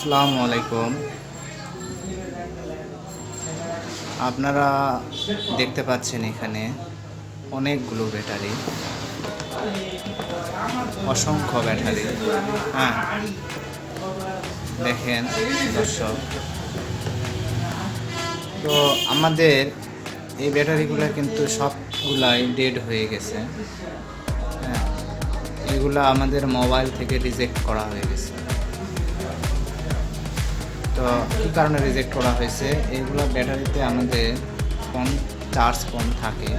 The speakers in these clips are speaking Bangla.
আসসালামু আলাইকুম। আপনারা দেখতে পাচ্ছেন এখানে অনেকগুলো ব্যাটারি, অসংখ্য ব্যাটারি। হ্যাঁ, দেখেন দর্শক, তো আমাদের এই ব্যাটারিগুলো কিন্তু সবগুলাই ডেড হয়ে গেছে। হ্যাঁ, এগুলো আমাদের মোবাইল থেকে রিজেক্ট করা হয়ে গেছে। তো কী কারণে রিজেক্ট করা হয়েছে? এইগুলো ব্যাটারিতে আমাদের ফোন চার্জ কম থাকে,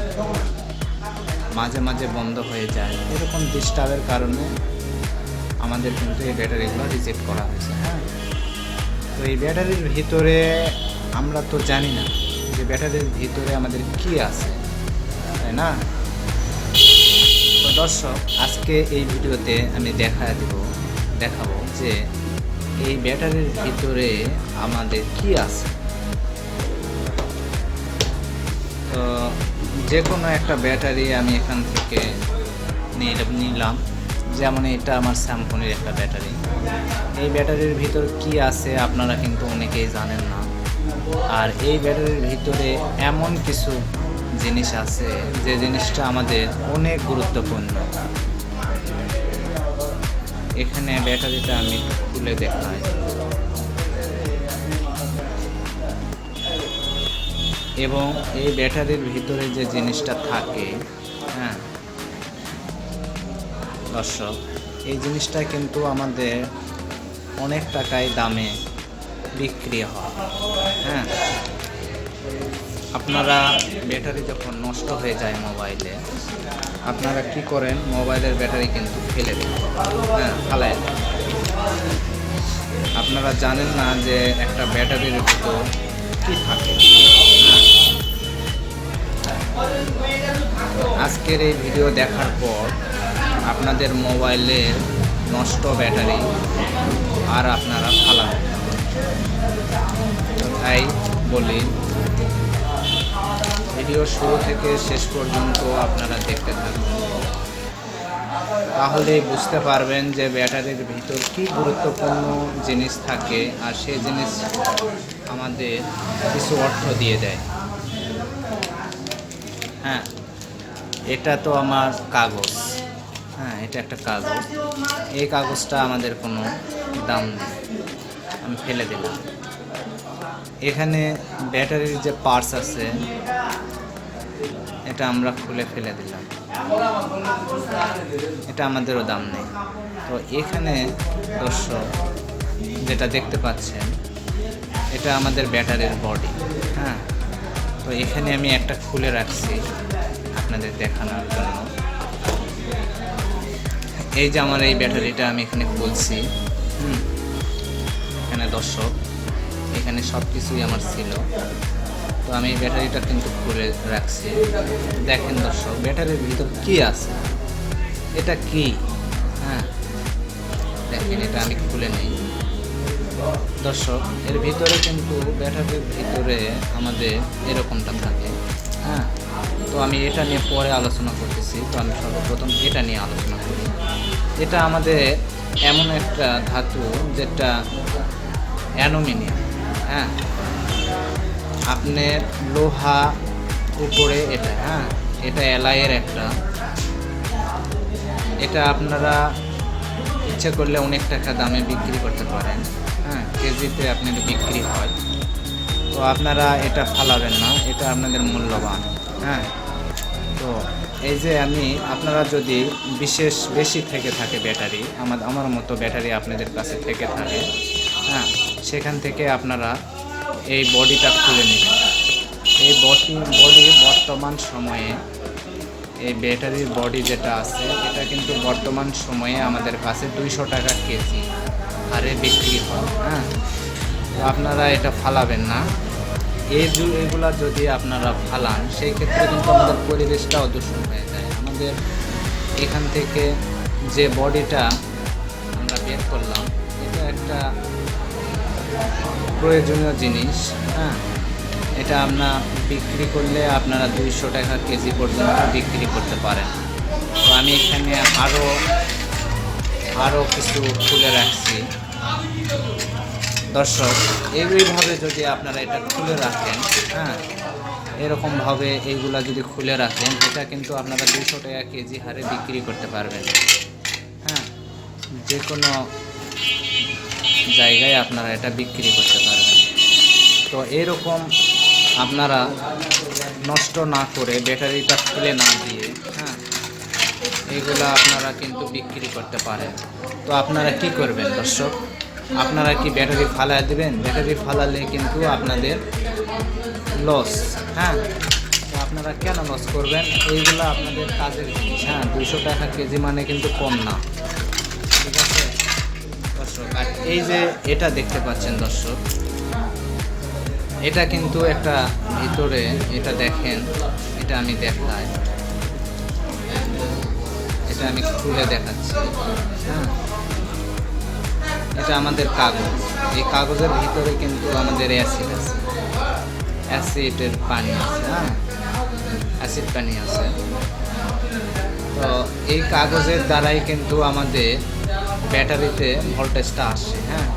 মাঝে মাঝে বন্ধ হয়ে যায়, এরকম ডিস্টার্বের কারণে আমাদের কিন্তু এই ব্যাটারিগুলো রিজেক্ট করা হয়েছে। হ্যাঁ, তো এই ব্যাটারির ভিতরে আমরা তো জানি না যে ব্যাটারির ভিতরে আমাদের কি আছে, তাই না? তো দর্শক, আজকে এই ভিডিওতে আমি দেখাবো যে এই ব্যাটারির ভিতরে আমাদের কি আছে। তো যে কোনো একটা ব্যাটারি আমি এখান থেকে নিলাম, যেমন এটা আমার স্যামসংয়ের একটা ব্যাটারি। এই ব্যাটারির ভিতর কি আছে আপনারা কিন্তু অনেকেই জানেন না। আর এই ব্যাটারির ভিতরে এমন কিছু জিনিস আছে যে জিনিসটা আমাদের অনেক গুরুত্বপূর্ণ। এখানে ব্যাটারিটা আমি খুলে দেখাই। এবং এই ব্যাটারির ভিতরে যে জিনিসটা থাকে, হ্যাঁ দর্শক, এই জিনিসটা কিন্তু আমাদের অনেক টাকায় দামে বিক্রি হয়। হ্যাঁ, আপনারা ব্যাটারি যখন নষ্ট হয়ে যায় মোবাইলে, আপনারা কি করেন? মোবাইলের ব্যাটারি কিন্তু ফেলে দেন, হ্যাঁ, ফালায় দেন। আপনারা জানেন না যে একটা ব্যাটারির ভিতর কি থাকে। হ্যাঁ, আজকের এই ভিডিও দেখার পর আপনাদের মোবাইলের নষ্ট ব্যাটারি আর আপনারা ফালাবেন। তাই বলি, ভিডিও শুরু থেকে শেষ পর্যন্ত আপনারা দেখতে থাকবেন, তাহলে বুঝতে পারবেন যে ব্যাটারির ভিতর কি গুরুত্বপূর্ণ জিনিস থাকে, আর সেই জিনিস আমাদের কিছু অর্থ দিয়ে দেয়। হ্যাঁ, এটা তো আমার কাগজ। হ্যাঁ, এটা একটা কাগজ। এই কাগজটা আমাদের কোনো দাম নেই, আমি ফেলে দিলাম। এখানে ব্যাটারির যে পার্টস আছে, এটা আমরা খুলে ফেলে দিলাম, এটা আমাদেরও দাম নেই। তো এখানে দর্শক যেটা দেখতে পাচ্ছেন, এটা আমাদের ব্যাটারির বডি। হ্যাঁ, তো এখানে আমি একটা খুলে রাখছি আপনাদের দেখানোর জন্য। এই যে আমার এই ব্যাটারিটা আমি এখানে খুলছি। এখানে দর্শক, এখানে সব কিছুই আমার ছিল। তো আমি এই ব্যাটারিটা কিন্তু খুলে রাখছি। দেখেন দর্শক, ব্যাটারির ভিতর কি আছে, এটা কি? হ্যাঁ, দেখেন, এটা আমি খুলে নেই। দর্শক, এর ভিতরে কিন্তু ব্যাটারির ভিতরে আমাদের এরকমটা থাকে। হ্যাঁ, তো আমি এটা নিয়ে পরে আলোচনা করতেছি। তো আমি সর্বপ্রথম এটা নিয়ে আলোচনা করি। এটা আমাদের এমন একটা ধাতু যেটা অ্যালুমিনিয়াম। হ্যাঁ, আপনার লোহা উপরে এটা। হ্যাঁ, এটা অ্যালয়ের একটা। এটা আপনারা ইচ্ছে করলে অনেক টাকা দামে বিক্রি করতে পারেন। হ্যাঁ, কেজিতে আপনার বিক্রি হয়। তো আপনারা এটা ফালাবেন না, এটা আপনাদের মূল্যবান। হ্যাঁ, তো এই যে আপনারা যদি বিশেষ বেশি থেকে থাকে ব্যাটারি, আমার মতো ব্যাটারি আপনাদের কাছে থেকে থাকে, হ্যাঁ, সেখান থেকে আপনারা এই বডিটা খুলে নেবেন। এই বডি বর্তমান সময়ে, এই ব্যাটারির বডি যেটা আছে, এটা কিন্তু বর্তমান সময়ে আমাদের কাছে 200 টাকা কেজি হারে বিক্রি হয়। হ্যাঁ, তো আপনারা এটা ফালাবেন না। এগুলা যদি আপনারা ফালান, সেই ক্ষেত্রে কিন্তু আমাদের পরিবেশটাও দূষণ হয়ে যায়। আমাদের এখান থেকে যে বডিটা আমরা বের করলাম, এটা একটা প্রয়োজনীয় জিনিস। হ্যাঁ, এটা আপনার বিক্রি করলে আপনারা 200 টাকা কেজি পর্যন্ত বিক্রি করতে পারেন। তো আমি এখানে আরও কিছু খুলে রাখছি। দর্শক এইভাবে যদি আপনারা এটা খুলে রাখেন, হ্যাঁ, এরকমভাবে এইগুলা যদি খুলে রাখেন, এটা কিন্তু আপনারা 200 টাকা কেজি হারে বিক্রি করতে পারবেন। হ্যাঁ, যে কোনো জায়গায় আপনারা এটা বিক্রি করতে পারবেন। তো এরকম আপনারা নষ্ট না করে, ব্যাটারিটা খুলে না দিয়ে, হ্যাঁ, এইগুলা আপনারা কিন্তু বিক্রি করতে পারেন। তো আপনারা কি করবেন দর্শক, আপনারা কি ব্যাটারি ফালায় দেবেন? ব্যাটারি ফালালে কিন্তু আপনাদের লস। হ্যাঁ, তো আপনারা কেন লস করবেন? এইগুলো আপনাদের কাজের জিনিস। হ্যাঁ, 200 টাকা কেজি মানে কিন্তু কম না, ঠিক আছে দর্শক। আর এই যে এটা দেখতে পাচ্ছেন দর্শক, এটা কিন্তু একটা ভিতরে, এটা দেখেন, এটা আমি দেখাই, এটা আমি খুলে দেখাচ্ছি। হ্যাঁ, এটা আমাদের কাগজ। এই কাগজের ভিতরে কিন্তু আমাদের অ্যাসিড আছে, অ্যাসিডের পানি আছে। হ্যাঁ, অ্যাসিড পানি আছে। তো এই কাগজের দ্বারাই কিন্তু আমাদের ব্যাটারিতে ভোল্টেজটা আসে। হ্যাঁ,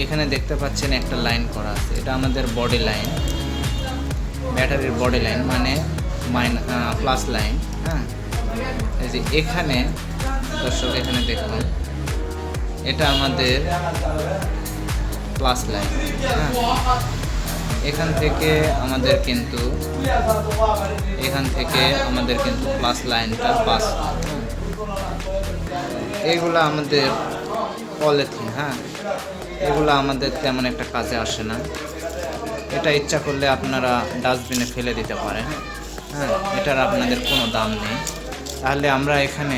এখানে দেখতে পাচ্ছেন একটা লাইন করা আছে, এটা আমাদের বডি লাইন, ব্যাটারির বডি লাইন, মানে প্লাস লাইন। হ্যাঁ, এই যে এখানে দর্শক, এখানে দেখুন, এটা আমাদের প্লাস লাইন। হ্যাঁ, এখান থেকে আমাদের কিন্তু প্লাস লাইনটা পাস। এগুলো আমাদের পলিথিন। হ্যাঁ, এগুলো আমাদের তেমন একটা কাজে আসে না। এটা ইচ্ছা করলে আপনারা ডাস্টবিনে ফেলে দিতে পারেন। হ্যাঁ, এটার আপনাদের কোনো দাম নেই। তাহলে আমরা এখানে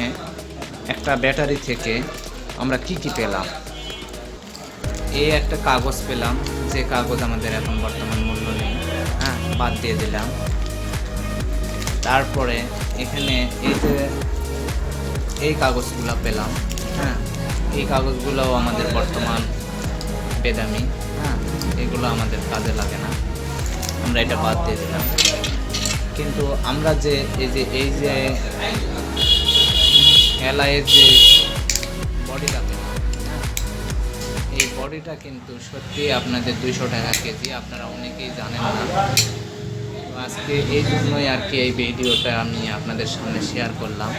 একটা ব্যাটারি থেকে আমরা কি পেলাম? এই একটা কাগজ পেলাম, যে কাগজ আমাদের এখন বর্তমান মূল্য নেই। হ্যাঁ, বাদ দিয়ে দিলাম। তারপরে এখানে এই যে এই কাগজগুলো পেলাম। হ্যাঁ, এই কাগজগুলোও আমাদের বর্তমান বেদামি। হ্যাঁ, এগুলো আমাদের কাজে লাগে না, আমরা এটা বাদ দিয়ে দিলাম। কিন্তু আমরা যে এই যে এলআইয়ের যে বডিটা পেলাম, এই বডিটা কিন্তু সত্যি আপনাদের 200 টাকা কেজি, আপনারা অনেকেই জানেন না। তো আজকে এই জন্যই আর কি এই ভিডিওটা আমি আপনাদের সামনে শেয়ার করলাম,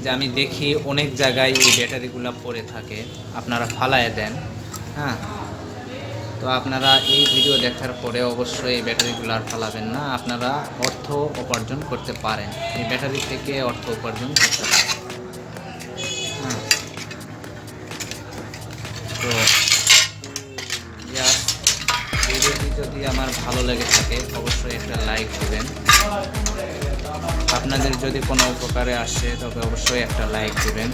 যে আমি দেখি অনেক জায়গায় এই ব্যাটারিগুলো পড়ে থাকে, আপনারা ফালায় দেন। হ্যাঁ, তো আপনারা এই ভিডিও দেখার পরে অবশ্যই এই ব্যাটারিগুলো আর ফালাবেন না, আপনারা অর্থ উপার্জন করতে পারেন, এই ব্যাটারি থেকে অর্থ উপার্জন করতে পারেন। হ্যাঁ, তো ভিডিওটি যদি আমার ভালো লেগে থাকে অবশ্যই একটা লাইক দেবেন। আপনাদের যদি কোনো উপকারে আসে তবে অবশ্যই একটা লাইক দেবেন।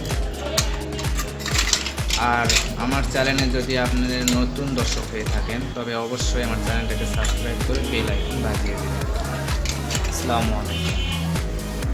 আর আমার চ্যানেলে যদি আপনাদের নতুন দর্শক হয়ে থাকেন তবে অবশ্যই আমার চ্যানেলটাকে সাবস্ক্রাইব করে বেল আইকন বাজিয়ে দেবেন। আসসালামু আলাইকুম।